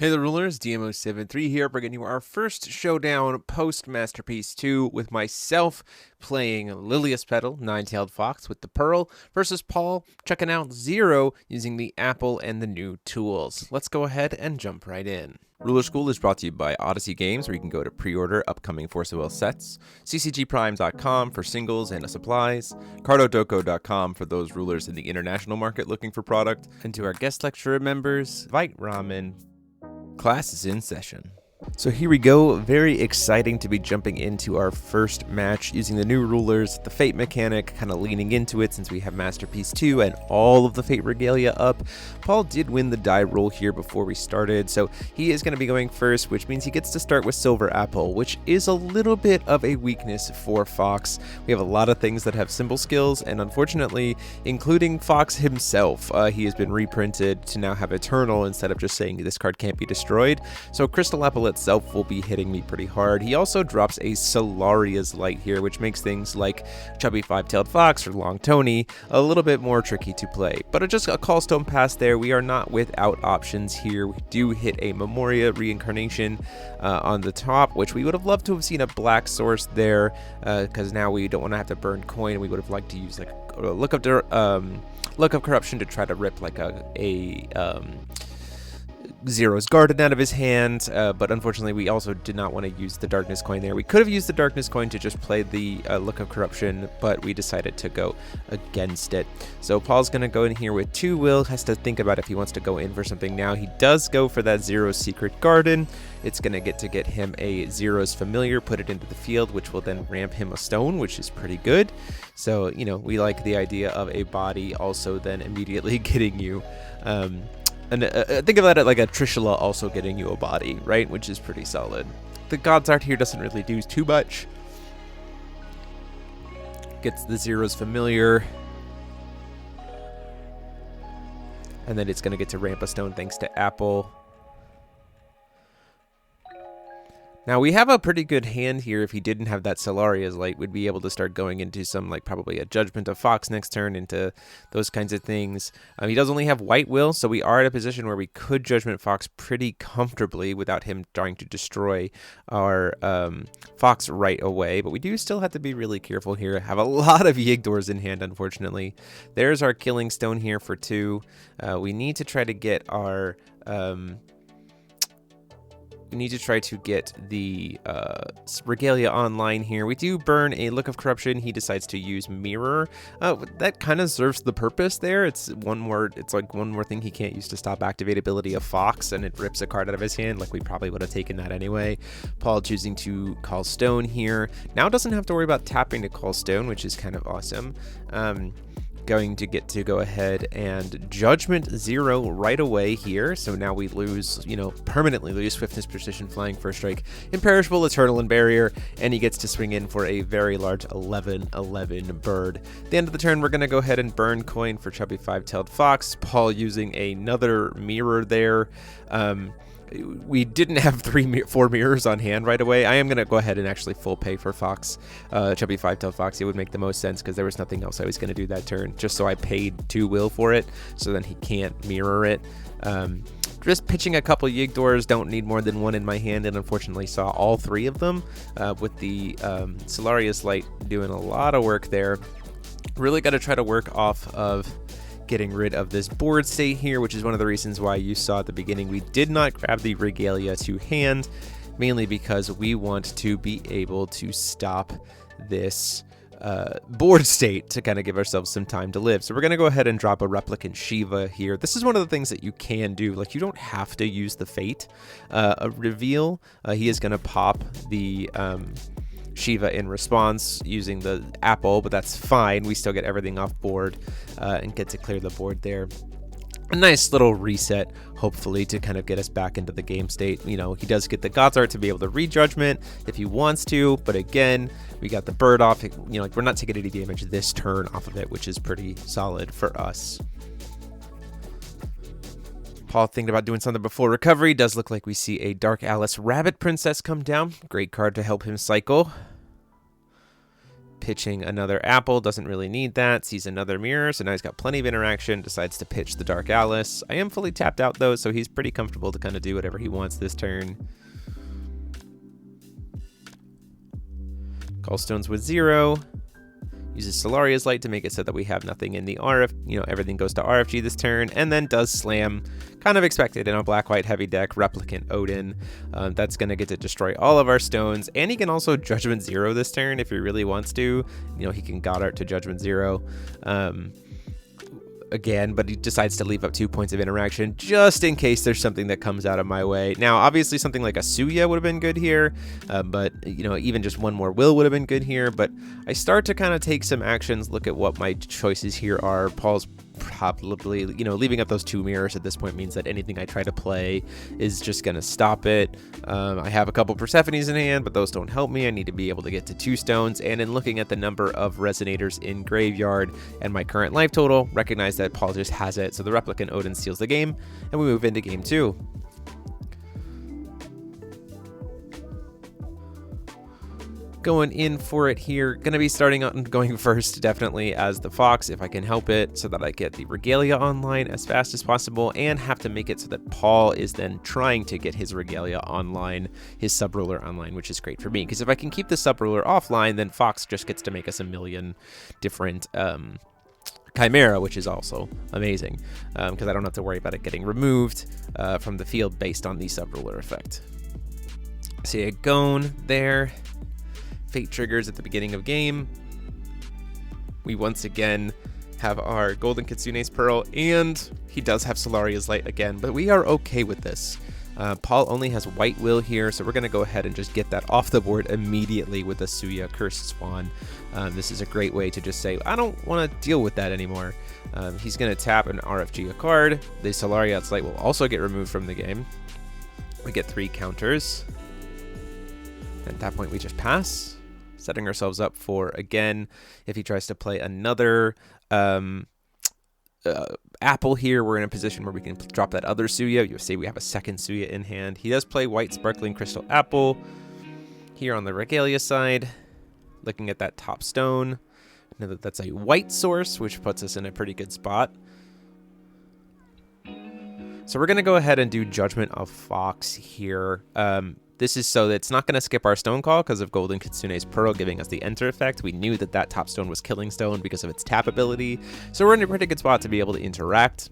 Hey the rulers, DMO73 here, bringing you our first showdown post-Masterpiece 2 with myself playing Lilius Petal, Nine-Tailed Fox with the Pearl, versus Paul checking out Zero using the Apple and the new tools. Let's go ahead and jump right in. Ruler School is brought to you by Odyssey Games, where you can go to pre-order upcoming Force of Will sets, ccgprime.com for singles and supplies, cardodoko.com for those rulers in the international market looking for product, and to our guest lecturer members, Vite Ramen. Class is in session. So here we go, very exciting to be jumping into our first match using the new rulers, the Fate mechanic, kind of leaning into it since we have Masterpiece 2 and all of the Fate regalia up. Paul did win the die roll here before we started, so he is going to be going first, which means he gets to start with Silver Apple, which is a little bit of a weakness for Fox. We have a lot of things that have symbol skills, and unfortunately, including Fox himself, he has been reprinted to now have Eternal instead of just saying this card can't be destroyed. So Crystal Apple itself will be hitting me pretty hard. He also drops a Solaria's Light here, which makes things like Chubby Five-Tailed Fox or Long Tony a little bit more tricky to play. But just a Callstone Pass there. We are not without options here. We do hit a Memoria Reincarnation on the top, which we would have loved to have seen a black source there, because now we don't want to have to burn coin. We would have liked to use like a Look of Corruption to try to rip like a Zero's Garden out of his hand, but unfortunately we also did not want to use the Darkness coin there. We could have used the Darkness coin to just play the Look of Corruption, but we decided to go against it. So Paul's going to go in here with 2 will, has to think about if he wants to go in for something now. He does go for that Zero's Secret Garden. It's going to get him a Zero's Familiar, put it into the field, which will then ramp him a stone, which is pretty good. So, you know, we like the idea of a body also then immediately getting you and think about it like a Trishula also getting you a body, right? Which is pretty solid. The God's Art here doesn't really do too much. Gets the Zero's Familiar. And then it's going to get to ramp a stone thanks to Apple. Now, we have a pretty good hand here. If he didn't have that Solaria's Light, we'd be able to start going into some, like, probably a Judgment of Fox next turn, into those kinds of things. He does only have White Will, so we are at a position where we could Judgment Fox pretty comfortably without him trying to destroy our Fox right away. But we do still have to be really careful here. Have a lot of Yigdors in hand, unfortunately. There's our Killing Stone here for 2. We need to try to get our... We need to try to get the regalia online here. We do burn a Look of Corruption. He decides to use Mirror. That kind of serves the purpose there. It's like one more thing he can't use to stop activate ability of Fox, and it rips a card out of his hand. Like, we probably would have taken that anyway. Paul choosing to call Stone here. Now doesn't have to worry about tapping to call Stone, which is kind of awesome. Going to get to go ahead and Judgment Zero right away here. So now we lose, permanently lose Swiftness, Precision, Flying, First Strike, Imperishable, Eternal, and Barrier, and he gets to swing in for a very large 11/11 bird. At the end of the turn, we're going to go ahead and burn coin for Chubby Five-Tailed Fox. Paul using another mirror there. We didn't have 4 mirrors on hand right away. I am going to go ahead and actually full pay for Fox, Chubby Five-Tailed Fox. It would make the most sense because there was nothing else I was going to do that turn, just so I paid 2 will for it, so then he can't mirror it. Just pitching a couple Yigdors, don't need more than 1 in my hand, and unfortunately saw all 3 of them, with the Solaria's Light doing a lot of work there. Really got to try to work off of getting rid of this board state here, which is one of the reasons why you saw at the beginning we did not grab the regalia to hand, mainly because we want to be able to stop this board state to kind of give ourselves some time to live. So we're going to go ahead and drop a Replicant Shiva here. This is one of the things that you can do. Like, you don't have to use the Fate reveal. He is going to pop the Shiva in response using the Apple, but that's fine. We still get everything off board and get to clear the board there. A nice little reset, hopefully, to kind of get us back into the game state. He does get the God's Art to be able to re-judgment if he wants to, but again, we got the bird off. We're not taking any damage this turn off of it, which is pretty solid for us. Paul thinking about doing something before recovery. Does look like we see a Dark Alice Rabbit Princess come down. Great card to help him cycle. pitching another apple, doesn't really need that, sees another mirror, so now he's got plenty of interaction, decides to pitch the Dark Alice. I am fully tapped out though, so he's pretty comfortable to kind of do whatever he wants this turn. Call stones with 0. Uses Solaria's Light to make it so that we have nothing in the RF, everything goes to RFG this turn, and then does slam, kind of expected in a black-white heavy deck, Replicant Odin. That's going to get to destroy all of our stones, and he can also Judgment 0 this turn if he really wants to. He can Goddard to Judgment 0. Again, but he decides to leave up 2 points of interaction just in case there's something that comes out of my way. Now, obviously, something like a Suya would have been good here, but, even just one more will would have been good here. But I start to kind of take some actions, look at what my choices here are. Paul's probably, leaving up those 2 mirrors at this point means that anything I try to play is just going to stop it. I have a couple Persephones in hand, but those don't help me. I need to be able to get to 2 stones, and in looking at the number of Resonators in graveyard and my current life total, recognize that Paul just has it, so the Replicant Odin steals the game, and we move into game 2. Going in for it here. Going to be starting on going first, definitely, as the Fox, if I can help it, so that I get the Regalia online as fast as possible, and have to make it so that Paul is then trying to get his Regalia online, his Subruler online, which is great for me, because if I can keep the Subruler offline, then Fox just gets to make us a million different Chimera, which is also amazing, because I don't have to worry about it getting removed from the field based on the Subruler effect. See a Gone there. Fate triggers at the beginning of game. We once again have our Golden Kitsune's Pearl, and he does have Solaria's Light again, but we are okay with this. Paul only has white will here, so we're going to go ahead and just get that off the board immediately with the Suya Cursed Spawn. This is a great way to just say, I don't want to deal with that anymore. He's going to tap an RFG a card. The Solaria's Light will also get removed from the game. We get 3 counters. At that point, we just pass. Setting ourselves up for, again, if he tries to play another apple here, we're in a position where we can drop that other Suya. You say we have a second Suya in hand. He does play white Sparkling Crystal Apple here on the Regalia side. Looking at that top stone. Know that that's a white source, which puts us in a pretty good spot. So we're going to go ahead and do Judgment of Fox here. This is so that it's not going to skip our stone call because of Golden Kitsune's Pearl giving us the enter effect. We knew that that top stone was killing stone because of its tap ability. So we're in a pretty good spot to be able to interact.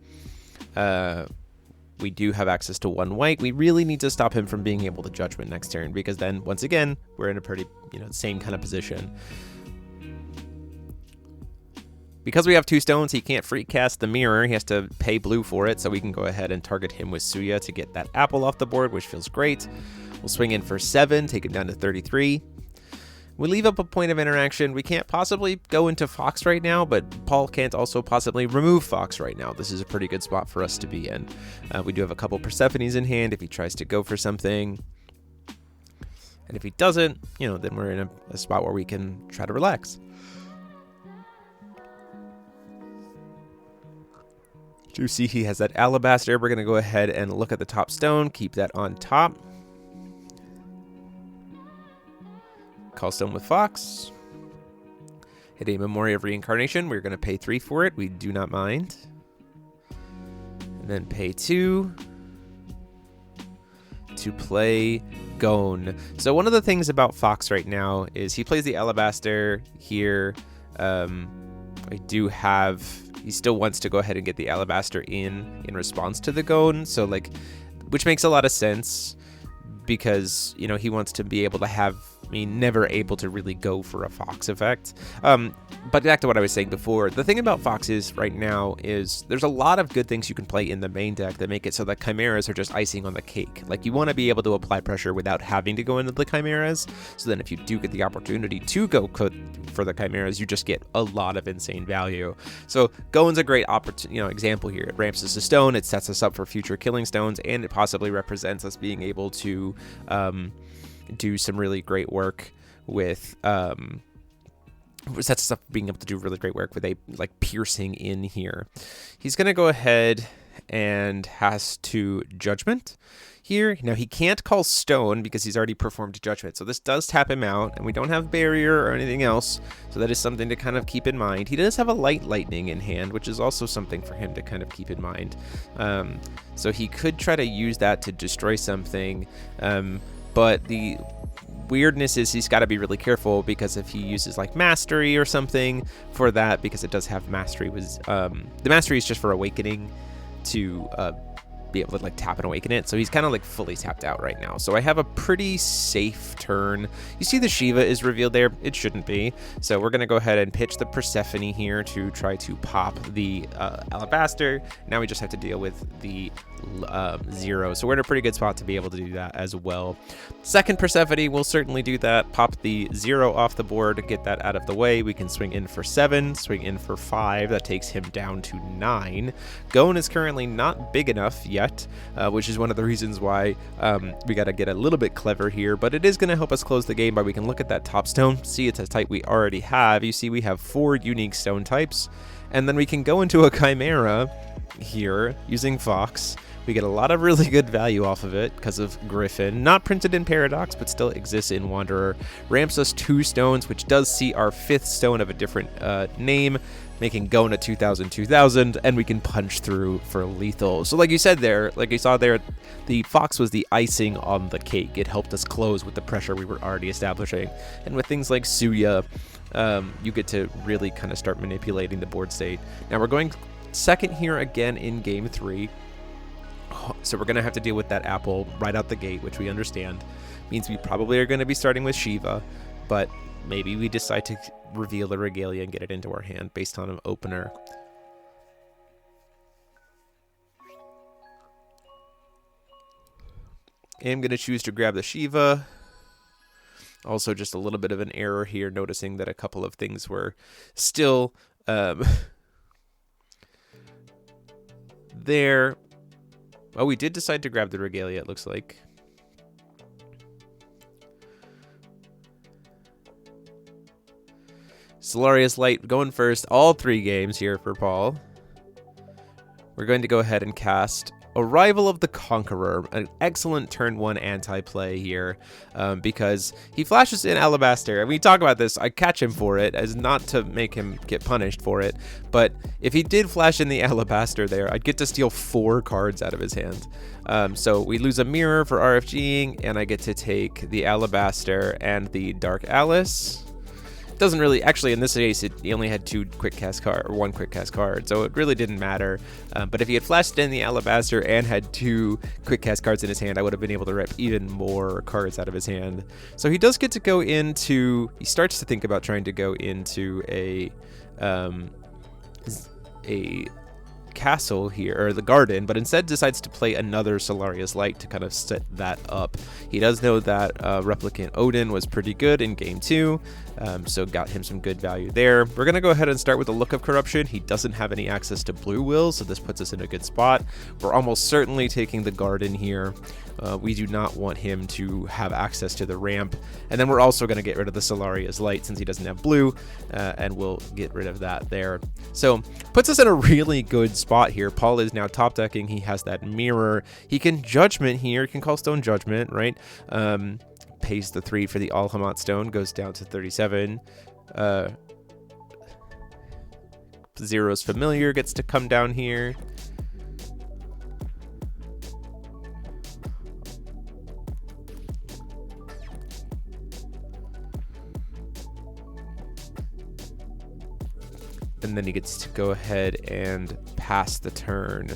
We do have access to 1 white. We really need to stop him from being able to Judgment next turn, because then, once again, we're in a pretty, same kind of position. Because we have 2 stones, he can't free cast the mirror. He has to pay blue for it, so we can go ahead and target him with Suya to get that apple off the board, which feels great. We'll swing in for 7, take him down to 33. We leave up a point of interaction. We can't possibly go into Fox right now, but Paul can't also possibly remove Fox right now. This is a pretty good spot for us to be in. We do have a couple Persephones in hand if he tries to go for something. And if he doesn't, then we're in a spot where we can try to relax. You see he has that Alabaster. We're going to go ahead and look at the top stone, keep that on top. Call stone with Fox. Hit a Memory of Reincarnation. We're going to pay 3 for it. We do not mind. And then pay 2 to play Gone. So one of the things about Fox right now is he plays the Alabaster here. I do have... He still wants to go ahead and get the Alabaster in response to the Gone. So, which makes a lot of sense because, he wants to be able to have... never able to really go for a Fox effect. But back to what I was saying before, the thing about Foxes right now is there's a lot of good things you can play in the main deck that make it so that Chimeras are just icing on the cake. You want to be able to apply pressure without having to go into the Chimeras, so then if you do get the opportunity to go for the Chimeras, you just get a lot of insane value. So Gone's a great example here. It ramps us to stone, it sets us up for future killing stones, and it possibly represents us being able to do some really great work with sets us up being able to do really great work with a piercing in here. He's gonna go ahead and has to Judgment here. Now he can't call Stone because he's already performed Judgment, so this does tap him out, and we don't have Barrier or anything else, so that is something to kind of keep in mind. He does have a Light Lightning in hand, which is also something for him to kind of keep in mind. So he could try to use that to destroy something, but the weirdness is he's got to be really careful, because if he uses like Mastery or something for that, because it does have Mastery, the Mastery is just for Awakening to be able to like tap and awaken it, so he's kind of like fully tapped out right now. So I have a pretty safe turn. You see the Shiva is revealed there. It shouldn't be, so we're gonna go ahead and pitch the Persephone here to try to pop the Alabaster. Now we just have to deal with the Zero, so we're in a pretty good spot to be able to do that as well. Second Persephone will certainly do that. Pop the Zero off the board, get that out of the way. We can swing in for 7, swing in for 5. That takes him down to 9. Gone is currently not big enough yet, which is one of the reasons why we got to get a little bit clever here, but it is going to help us close the game by we can look at that top stone, see it's a type we already have. You see we have 4 unique stone types, and then we can go into a Chimera here using Fox. We get a lot of really good value off of it because of Griffin. Not printed in Paradox, but still exists in Wanderer. Ramps us 2 stones, which does see our 5th stone of a different name, making Gone a 2000, and we can punch through for lethal. So like you said there, like you saw there, the Fox was the icing on the cake. It helped us close with the pressure we were already establishing. And with things like Suya, you get to really kind of start manipulating the board state. Now we're going second here again in game 3. So we're going to have to deal with that apple right out the gate, which we understand. Means we probably are going to be starting with Shiva, but maybe we decide to reveal the Regalia and get it into our hand based on an opener. I'm going to choose to grab the Shiva. Also just a little bit of an error here, noticing that a couple of things were still there. Oh, we did decide to grab the Regalia, it looks like. Solarius Light going first, all 3 games here for Paul. We're going to go ahead and cast Arrival of the Conqueror, an excellent turn 1 anti-play here, because he flashes in Alabaster, and we talk about this, I catch him for it, as not to make him get punished for it, but if he did flash in the Alabaster there, I'd get to steal 4 cards out of his hand. So we lose a mirror for RFGing, and I get to take the Alabaster and the Dark Alice. Doesn't really, actually in this case he only had 2 quick cast card, or 1 quick cast card, so it really didn't matter. But if he had flashed in the Alabaster and had 2 quick cast cards in his hand, I would have been able to rip even more cards out of his hand. So he does get to go into, he starts to think about trying to go into a castle here, or the garden, but instead decides to play another Solarius Light to kind of set that up. He does know that Replicant Odin was pretty good in game 2, so got him some good value there. We're going to go ahead and start with a Look of Corruption. He doesn't have any access to Blue Will, so this puts us in a good spot. We're almost certainly taking the garden here. We do not want him to have access to the ramp, and then we're also going to get rid of the Solarius Light since he doesn't have blue, and we'll get rid of that there. So puts us in a really good spot here. Paul is now top decking. He has that mirror. He can Judgment here. He can call Stone Judgment, right? Pays the 3 for the Alhamat Stone, goes down to 37. Zero's Familiar gets to come down here. And then he gets to go ahead and pass the turn.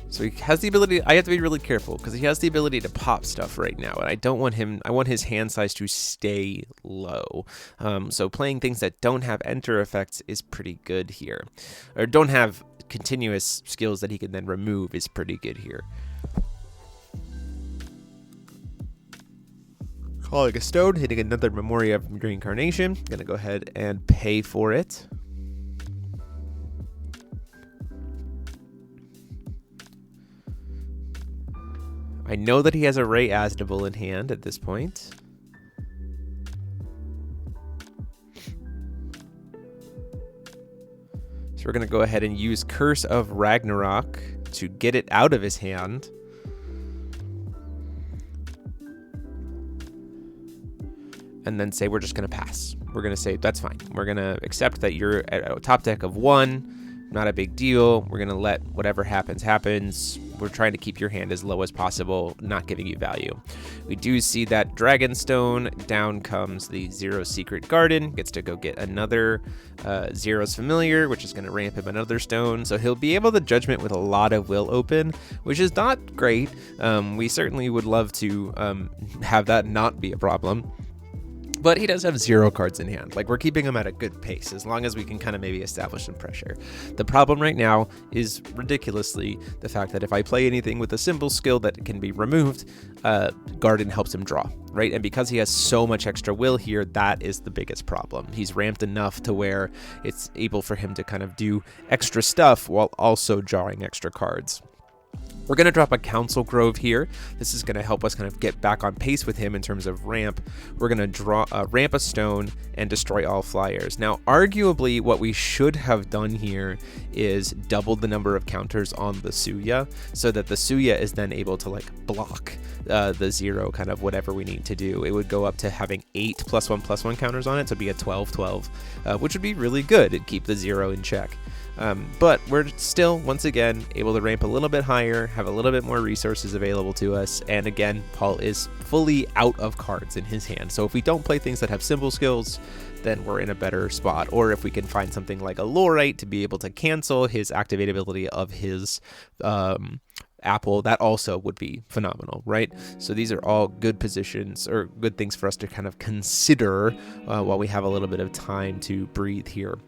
So he has the ability, I have to be really careful because he has the ability to pop stuff right now, and I don't want him, I want his hand size to stay low. So playing things that don't have enter effects is pretty good here. Or don't have continuous skills that he can then remove is pretty good here. Calling a stone, hitting another Memoria of Reincarnation. Gonna go ahead and pay for it. I know that he has a Ray Asdable in hand at this point. we're going to go ahead and use Curse of Ragnarok to get it out of his hand. And then say we're just going to pass. We're going to say that's fine. We're going to accept that you're at a top deck of 1. Not a big deal. We're going to let whatever happens, happens. We're trying to keep your hand as low as possible, not giving you value. We do see that Dragonstone. Down comes the Zero Secret Garden. Gets to go get another Zero's Familiar, which is going to ramp him another stone. So he'll be able to Judgment with a lot of will open, which is not great. We certainly would love to have that not be a problem. But he does have 0 cards in hand. Like, we're keeping him at a good pace as long as we can kind of maybe establish some pressure. The problem right now is ridiculously the fact that if I play anything with a symbol skill that can be removed, Garden helps him draw, right? And because he has so much extra will here, that is the biggest problem. He's ramped enough to where it's able for him to kind of do extra stuff while also drawing extra cards. We're going to drop a Council Grove here. This is going to help us kind of get back on pace with him in terms of ramp. We're going to ramp a stone and destroy all flyers. Now, arguably, what we should have done here is double the number of counters on the Suya so that the Suya is then able to like block the 0 kind of whatever we need to do. It would go up to having 8 +1/+1 counters on it, so it'd be a 12/12, which would be really good and keep the 0 in check. But we're still, once again, able to ramp a little bit higher, have a little bit more resources available to us, and again, Paul is fully out of cards in his hand. So if we don't play things that have symbol skills, then we're in a better spot. Or if we can find something like a Lorite to be able to cancel his activate ability of his Apple, that also would be phenomenal, right? So these are all good positions or good things for us to kind of consider while we have a little bit of time to breathe here.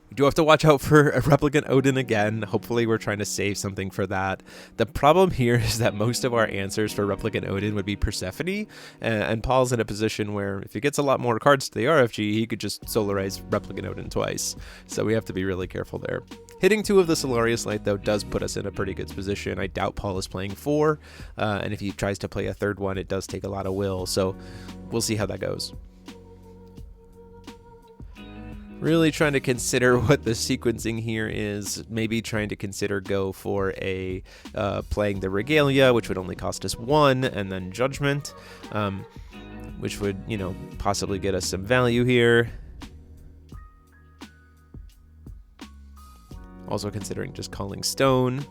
We do have to watch out for a Replicant Odin again. Hopefully we're trying to save something for that. The problem here is that most of our answers for Replicant Odin would be Persephone, and Paul's in a position where if he gets a lot more cards to the RFG, he could just Solarize Replicant Odin twice. So we have to be really careful there. Hitting 2 of the Solarius Light, though, does put us in a pretty good position. I doubt Paul is playing 4, and if he tries to play a 3rd one, it does take a lot of will, so we'll see how that goes. Really trying to consider what the sequencing here is. Maybe trying to consider go for a playing the Regalia, which would only cost us 1, and then Judgment, which would, you know, possibly get us some value here. Also considering just calling Stone.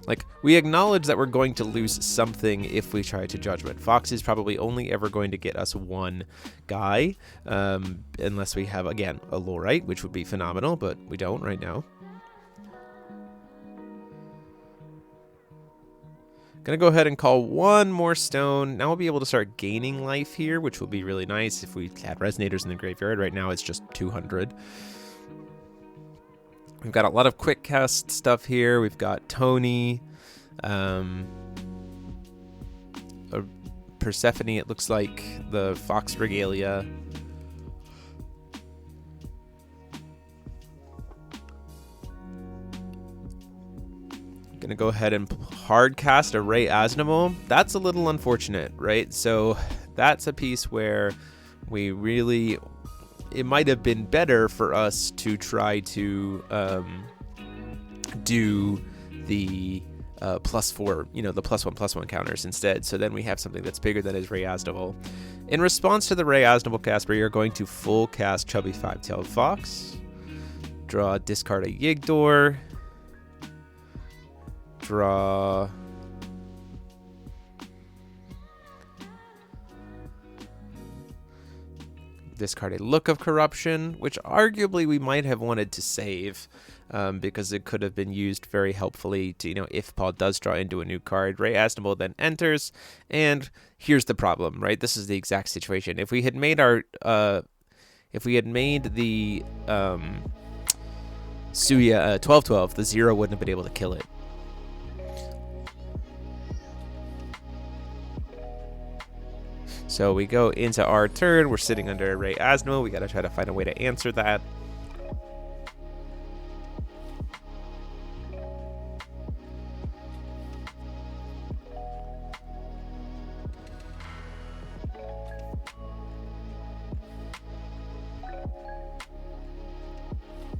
Like, we acknowledge that we're going to lose something if we try to Judgment. Fox is probably only ever going to get us 1 guy, unless we have, again, a Lorite, which would be phenomenal, but we don't right now. Gonna go ahead and call 1 more stone. Now we'll be able to start gaining life here, which will be really nice if we had Resonators in the graveyard. Right now it's just 200. We've got a lot of quick cast stuff here. We've got Tony, Persephone, it looks like, the Fox Regalia. Gonna go ahead and hard cast a Ray Asnamol. That's a little unfortunate, right? So that's a piece where we really... It might have been better for us to try to do the +4, you know, the +1/+1 counters instead. So then we have something that's bigger than his Ray Asnamol. In response to the Ray Asnamol cast, we are going to full cast Chubby Five-Tailed Fox. Draw, discard a Yigdor. Draw... discard a Look of Corruption, which arguably we might have wanted to save because it could have been used very helpfully to, you know, if Paul does draw into a new card. Ray Asnamol then enters, and here's the problem, right? This is the exact situation. If we had made our, if we had made the Suya 12/12, the 0 wouldn't have been able to kill it. So we go into our turn. We're sitting under a Ray Asnamol. We got to try to find a way to answer that.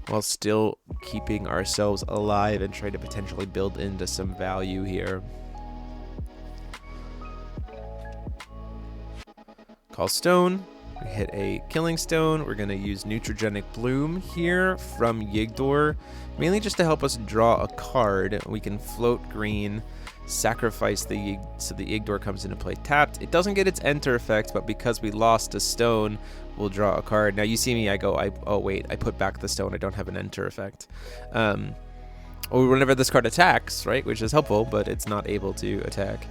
while still keeping ourselves alive and trying to potentially build into some value here. Call stone. We hit a killing stone. We're going to use Neutrogenic Bloom here from Yigdor, mainly just to help us draw a card. We can float green, sacrifice the so the Yigdor comes into play tapped. It doesn't get its enter effect, but because we lost a stone, we'll draw a card. Now you see me, oh wait, I put back the stone. I don't have an enter effect. Or whenever this card attacks, right, which is helpful, but it's not able to attack.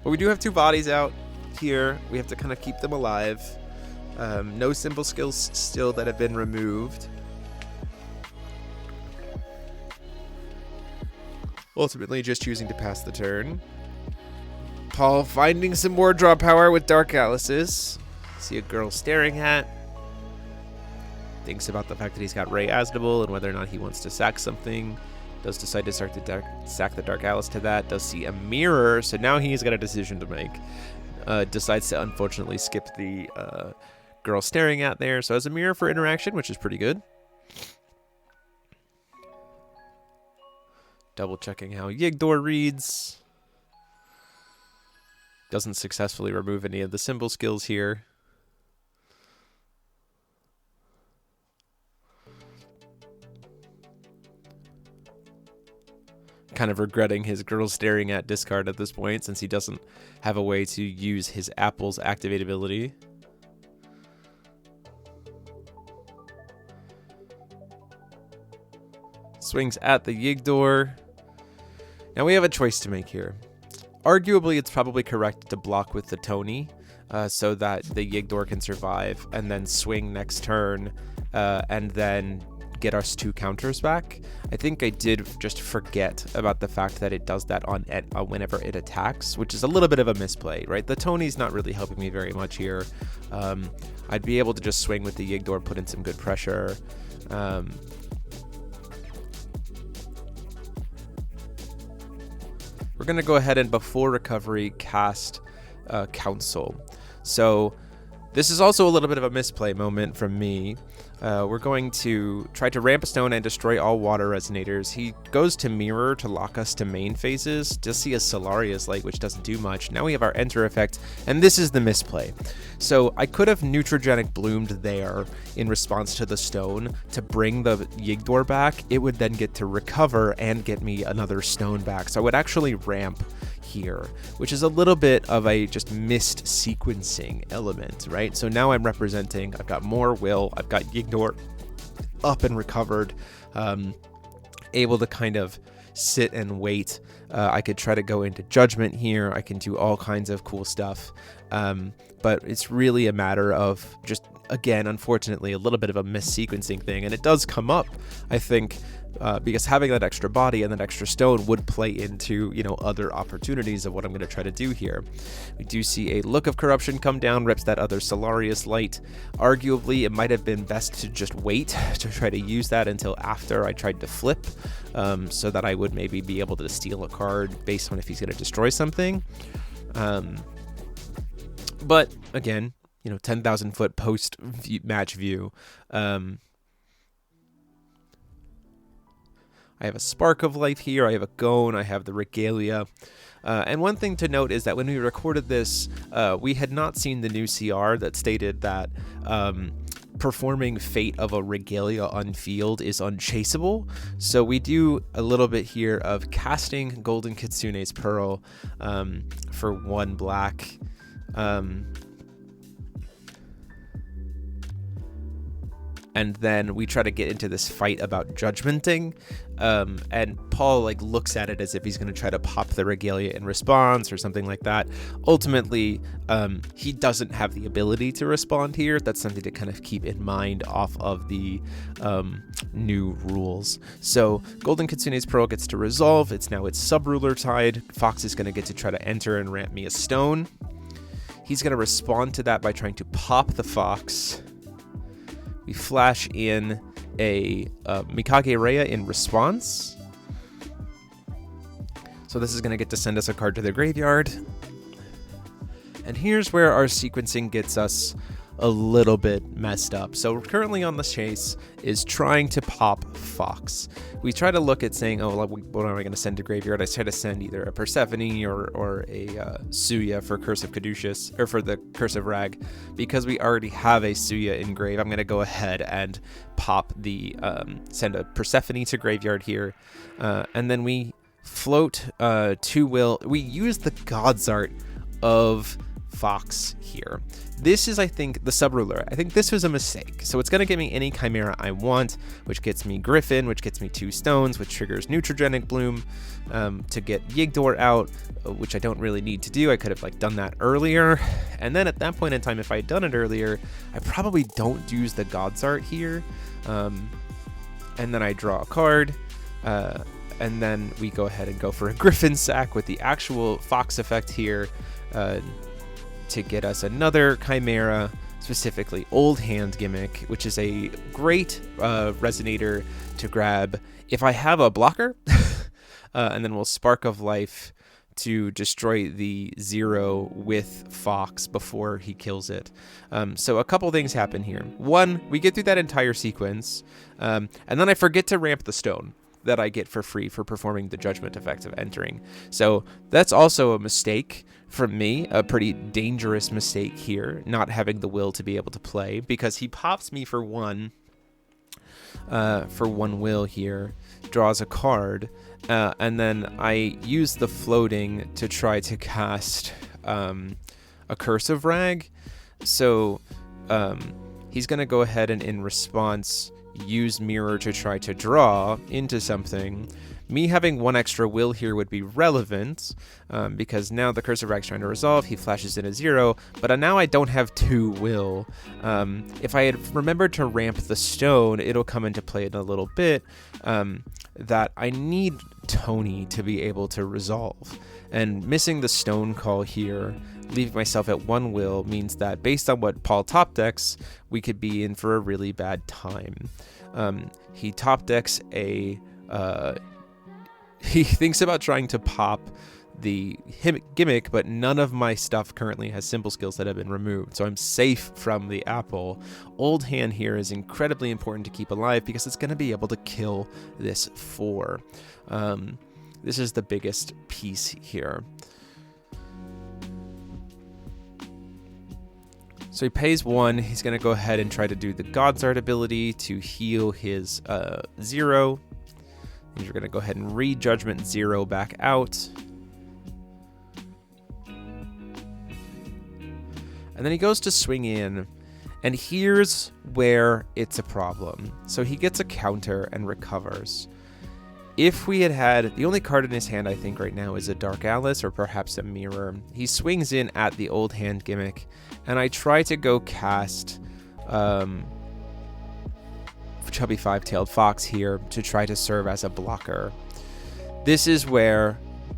But we do have 2 bodies out here. We have to kind of keep them alive. No symbol skills still that have been removed. Ultimately just choosing to pass the turn. Paul finding some more draw power with Dark Alice's. See a girl staring at. Thinks about the fact that he's got Ray Asdable and whether or not he wants to sack something. Does decide to start to sack the Dark Alice to that. Does see a mirror, so now he's got a decision to make. Decides to unfortunately skip the girl staring at there. So has a mirror for interaction, which is pretty good. Double checking how Yigdor reads. Doesn't successfully remove any of the symbol skills here. Kind of regretting his girl staring at discard at this point, since he doesn't have a way to use his apple's activate ability. Swings at the Yigdor. Now we have a choice to make here. Arguably, it's probably correct to block with the Tony so that the Yigdor can survive and then swing next turn and then get us 2 counters back. I think I did just forget about the fact that it does that on whenever it attacks, which is a little bit of a misplay, right? The Tony's not really helping me very much here. I'd be able to just swing with the Yigdor, put in some good pressure. We're going to go ahead and, before recovery, cast Council. So this is also a little bit of a misplay moment from me. We're going to try to ramp a stone and destroy all water resonators. He goes to mirror to lock us to main phases. Just see a Solarius Light, which doesn't do much. Now we have our enter effect, and this is the misplay. So I could have Neutrogenic Bloomed there in response to the stone to bring the Yigdor back. It would then get to recover and get me another stone back. So I would actually ramp here, which is a little bit of a just missed sequencing element, right? So now I'm representing, I've got more will, I've got Yigdor up and recovered, able to kind of sit and wait. I could try to go into judgment here. I can do all kinds of cool stuff. But it's really a matter of just, again, unfortunately, a little bit of a mis-sequencing thing. And it does come up, I think, because having that extra body and that extra stone would play into, you know, other opportunities of what I'm going to try to do here. We do see a Look of Corruption come down, rips that other Solarius Light. Arguably, it might have been best to just wait to try to use that until after I tried to flip, so that I would maybe be able to steal a card based on if he's going to destroy something. But again, you know, 10,000 foot post match view. I have a Spark of Life here. I have a Gone. I have the Regalia. And one thing to note is that when we recorded this, we had not seen the new CR that stated that performing Fate of a Regalia on field is unchaseable. So we do a little bit here of casting Golden Kitsune's Pearl for 1 black. And then we try to get into this fight about judgmenting, and Paul like looks at it as if he's going to try to pop the Regalia in response or something like that. Ultimately, he doesn't have the ability to respond here. That's something to kind of keep in mind off of the new rules. So Golden Kitsune's Pearl gets to resolve. It's now its sub-ruler tide. Fox is going to get to try to enter and ramp me a stone. He's going to respond to that by trying to pop the Fox. We flash in a Mikage Rhea in response. So this is going to get to send us a card to the graveyard. And here's where our sequencing gets us a little bit messed up. So currently on the chase is trying to pop Fox. We try to look at saying, oh, what am I going to send to graveyard? I try to send either a Persephone or a Suya for Curse of Caduceus, or for the Curse of Rag. Because we already have a Suya in grave, I'm going to go ahead and pop the, send a Persephone to graveyard here. And then we float 2 will. We use the God's Art of Fox here. This is, I think, the subruler. I think this was a mistake. So it's going to give me any Chimera I want, which gets me Griffin, which gets me 2 stones, which triggers Neutrogenic Bloom to get Yigdor out, which I don't really need to do. I could have done that earlier. And then at that point in time, if I had done it earlier, I probably don't use the God's Art here. And then I draw a card. And then we go ahead and go for a Griffin sack with the actual Fox effect here. To get us another Chimera, specifically Old Hand Gimmick, which is a great resonator to grab if I have a blocker. And then we'll Spark of Life to destroy the 0 with Fox before he kills it. So a couple things happen here. One, we get through that entire sequence, and then I forget to ramp the stone that I get for free for performing the judgment effect of entering. So that's also a mistake from me, a pretty dangerous mistake here, not having the will to be able to play, because he pops me for one will here, draws a card, and then I use the floating to try to cast a Curse of Rag. So he's going to go ahead and in response use Mirror to try to draw into something. Me having 1 extra will here would be relevant, because now the Curse of Rag's trying to resolve, he flashes in a 0, but now I don't have 2 will. If I had remembered to ramp the stone, it'll come into play in a little bit, that I need Tony to be able to resolve. And missing the stone call here, leaving myself at 1 will, means that based on what Paul top decks, we could be in for a really bad time. He top decks a... he thinks about trying to pop the gimmick, but none of my stuff currently has symbol skills that have been removed, so I'm safe from the apple. Old Hand here is incredibly important to keep alive because it's going to be able to kill this 4. This is the biggest piece here. So he pays 1. He's going to go ahead and try to do the God's Art ability to heal his 0. And you're going to go ahead and re-judgment 0 back out. And then he goes to swing in. And here's where it's a problem. So he gets a counter and recovers. If we had the only card in his hand, I think right now is a Dark Alice or perhaps a Mirror. He swings in at the Old Hand Gimmick. And I try to go cast Chubby 5-tailed Fox here to try to serve as a blocker. This is where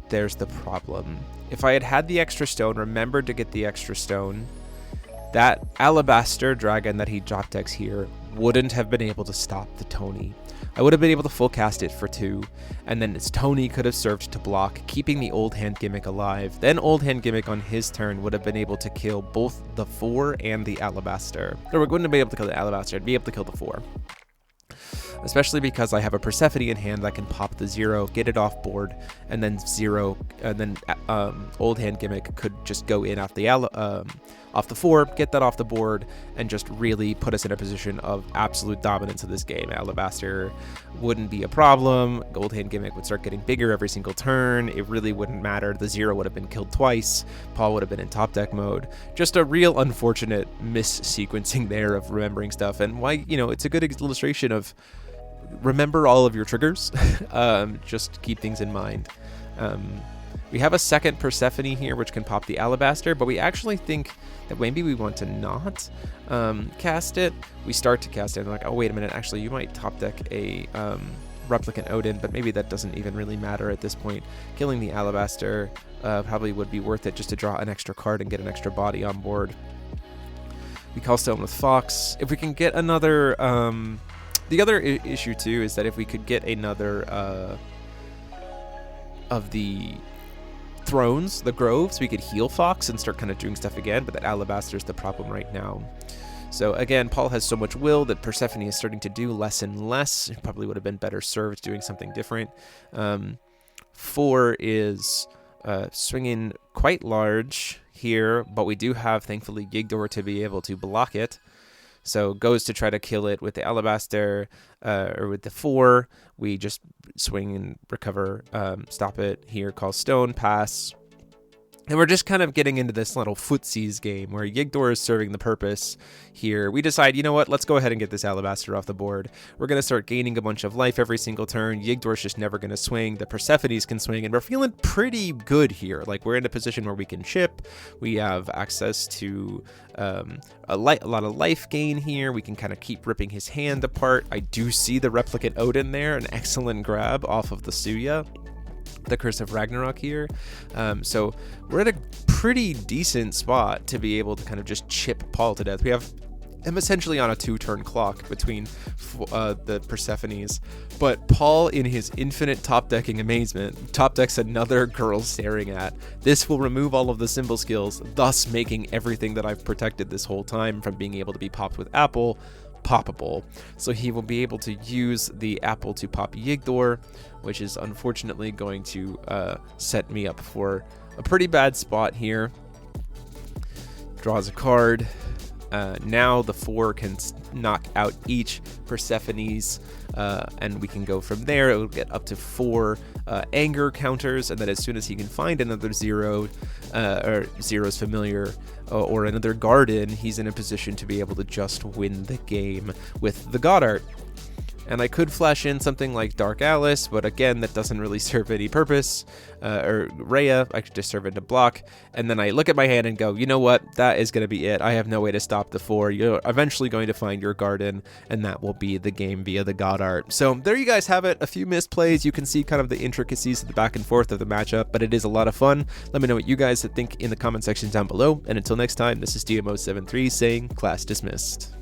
there's the problem. If I had had the extra stone, remembered to get the extra stone, that Alabaster Dragon that he drop decks here wouldn't have been able to stop the Tony. I would have been able to full cast it for 2, and then its Tony could have served to block, keeping the Old Hand Gimmick alive. Then Old Hand Gimmick on his turn would have been able to kill both the 4 and the Alabaster. Or we wouldn't have been able to kill the Alabaster, I'd be able to kill the 4. Especially because I have a Persephone in hand that can pop the 0, get it off board, and then 0, and then Old Hand Gimmick could just go in off the off the 4, get that off the board, and just really put us in a position of absolute dominance of this game. Alabaster wouldn't be a problem. Old Hand Gimmick would start getting bigger every single turn. It really wouldn't matter. The 0 would have been killed twice. Paul would have been in top deck mode. Just a real unfortunate mis-sequencing there of remembering stuff, and why, it's a good illustration of remember all of your triggers. Just keep things in mind. We have a second Persephone here, which can pop the Alabaster, but we actually think that maybe we want to not cast it. We start to cast it, and we're like, oh, wait a minute, actually, you might top deck a Replicant Odin, but maybe that doesn't even really matter at this point. Killing the Alabaster probably would be worth it just to draw an extra card and get an extra body on board. We call Stone with Fox. If we can get another... the other issue, too, is that if we could get another of the Thrones, the Groves, we could heal Fox and start kind of doing stuff again, but that Alabaster is the problem right now. So again, Paul has so much will that Persephone is starting to do less and less. It probably would have been better served doing something different. 4 is swinging quite large here, but we do have, thankfully, Yigdor to be able to block it. So goes to try to kill it with the Alabaster, or with the 4. We just swing and recover, stop it here, call stone, pass. And we're just kind of getting into this little footsies game where Yigdor is serving the purpose here. We decide, you know what, let's go ahead and get this Alabaster off the board. We're going to start gaining a bunch of life every single turn. Yigdor's just never going to swing. The Persephones can swing, and we're feeling pretty good here. Like, we're in a position where we can chip. We have access to a lot of life gain here. We can kind of keep ripping his hand apart. I do see the Replicant Odin there, an excellent grab off of the Suya. The Curse of Ragnarok here. So we're at a pretty decent spot to be able to kind of just chip Paul to death. We have him essentially on a 2-turn clock between the Persephones, but Paul, in his infinite top-decking amazement, top-decks another Girl Staring At. This will remove all of the symbol skills, thus making everything that I've protected this whole time from being able to be popped with Apple poppable. So he will be able to use the Apple to pop Yigdor, which is unfortunately going to set me up for a pretty bad spot here. Draws a card. Now the 4 can knock out each Persephone's, and we can go from there. It will get up to 4 anger counters, and then as soon as he can find another 0, or Zero's Familiar, or another Garden, he's in a position to be able to just win the game with the God Art. And I could flash in something like Dark Alice, but again, that doesn't really serve any purpose. Or Rhea, I could just serve it to block. And then I look at my hand and go, you know what? That is going to be it. I have no way to stop the 4. You're eventually going to find your Garden, and that will be the game via the God Art. So there you guys have it. A few missed plays. You can see kind of the intricacies of the back and forth of the matchup, but it is a lot of fun. Let me know what you guys think in the comment section down below. And until next time, this is DMO73 saying class dismissed.